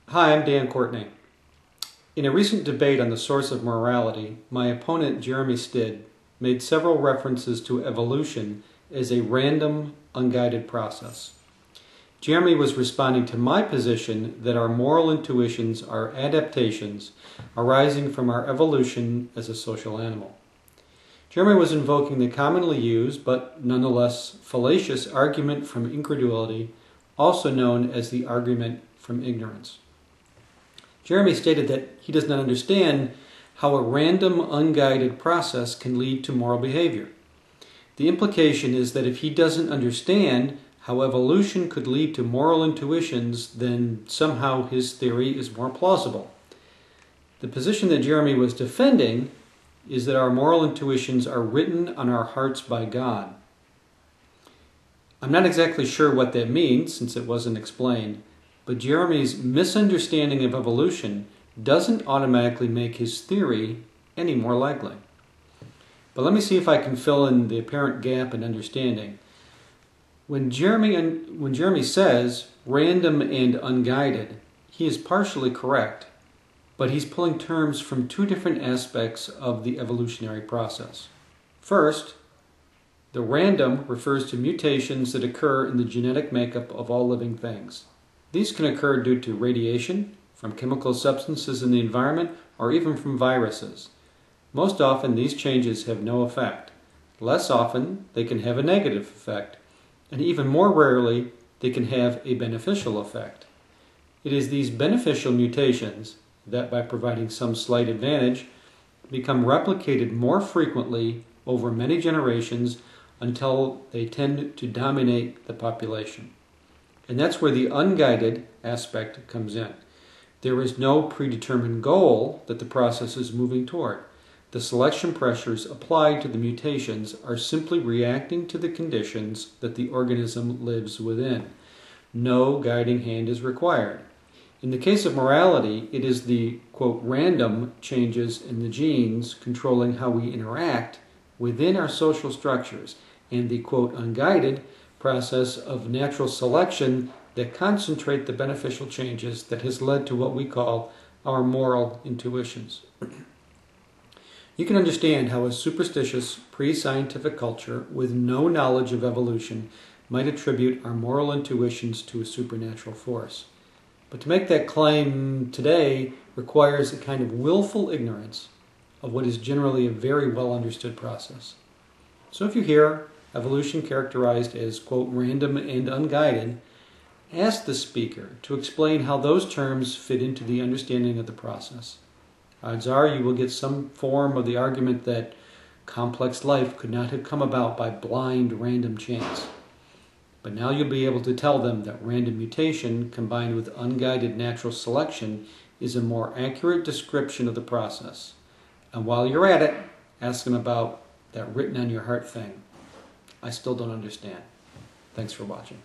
Hi, I'm Dan Courtney. In a recent debate on the source of morality, my opponent Jeremy Stidd made several references to evolution as a random, unguided process. Jeremy was responding to my position that our moral intuitions are adaptations arising from our evolution as a social animal. Jeremy was invoking the commonly used, but nonetheless fallacious, argument from incredulity, also known as the argument from ignorance. Jeremy stated that he does not understand how a random, unguided process can lead to moral behavior. The implication is that if he doesn't understand how evolution could lead to moral intuitions, then somehow his theory is more plausible. The position that Jeremy was defending is that our moral intuitions are written on our hearts by God. I'm not exactly sure what that means, since it wasn't explained, but Jeremy's misunderstanding of evolution doesn't automatically make his theory any more likely. But let me see if I can fill in the apparent gap in understanding. When Jeremy says random and unguided, he is partially correct, but he's pulling terms from two different aspects of the evolutionary process. First, the random refers to mutations that occur in the genetic makeup of all living things. These can occur due to radiation, from chemical substances in the environment, or even from viruses. Most often, these changes have no effect. Less often, they can have a negative effect. And even more rarely, they can have a beneficial effect. It is these beneficial mutations that, by providing some slight advantage, become replicated more frequently over many generations until they tend to dominate the population. And that's where the unguided aspect comes in. There is no predetermined goal that the process is moving toward. The selection pressures applied to the mutations are simply reacting to the conditions that the organism lives within. No guiding hand is required. In the case of morality, it is the, quote, random changes in the genes controlling how we interact within our social structures, and the, quote, unguided process of natural selection that concentrate the beneficial changes that has led to what we call our moral intuitions. You can understand how a superstitious, pre-scientific culture with no knowledge of evolution might attribute our moral intuitions to a supernatural force. But to make that claim today requires a kind of willful ignorance of what is generally a very well understood process. So if you hear evolution characterized as, quote, random and unguided, ask the speaker to explain how those terms fit into the understanding of the process. Odds are you will get some form of the argument that complex life could not have come about by blind random chance. But now you'll be able to tell them that random mutation combined with unguided natural selection is a more accurate description of the process. And while you're at it, ask them about that written on your heart thing. I still don't understand. Thanks for watching.